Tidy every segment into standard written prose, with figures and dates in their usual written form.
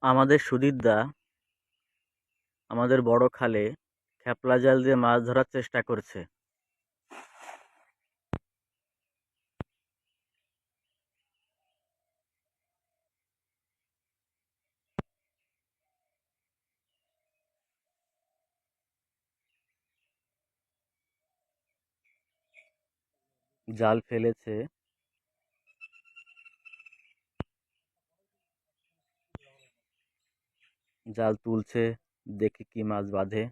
আমাদের সুধীরদা আমাদের বড় খালে খেপলা জাল দিয়ে মাছ ধরার চেষ্টা করছে। জাল ফেলেছে, জাল তুলছে, দেখি কি মাছ বাঁধে।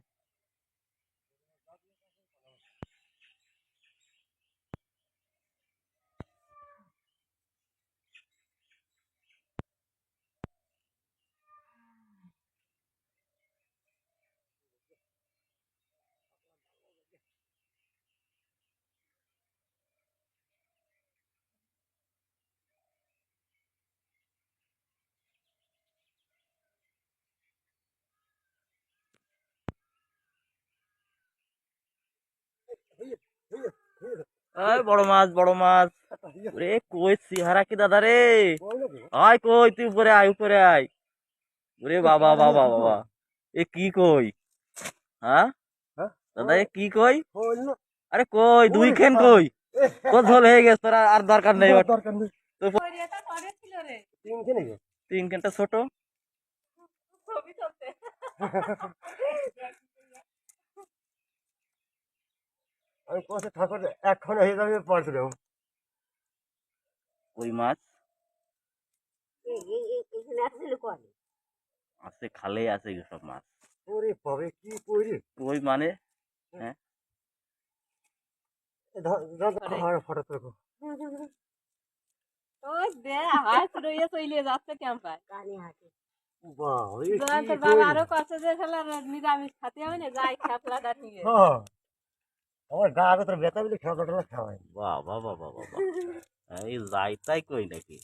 এই বড় মাছ, বড় মাছ। রে কই চেহারা কি দাদা রে? আয় কই, তুই উপরে আয়, উপরে আয়। ওরে বাবা বাবা বাবা, এ কি কই? হ্যাঁ দাদা, এ কি কই? আরে কই দুই খেন কই? তোর ঝোল হয়ে গেছে, তোর আর দরকার নেই। তো তিন খেনটা ছোট। আমি কষে ঠাকুর এখন হয়ে যাবে পড়ছিল। কই মাছ আছে, খালে আছে সব মাছ। ওরে পাবে কি করি কই মানে? হ্যাঁ, ফটো তুলবো। ওই দে হাত রইয়ে চলে যাচ্ছে ক্যাম্পায় বাহ, এই কি তোর বাবা করি? আরো কষ্ট যে খেলার নিরামিষ খাতে হবে না যাই খাপলাটা নিয়ে হ্যাঁ, আমার গা আগে তোর ব্যথা বলে খাওয়া খাওয়াই। বাহ বাহ বাহ বাহ বাহ, এই যাই তাই কই নাকি?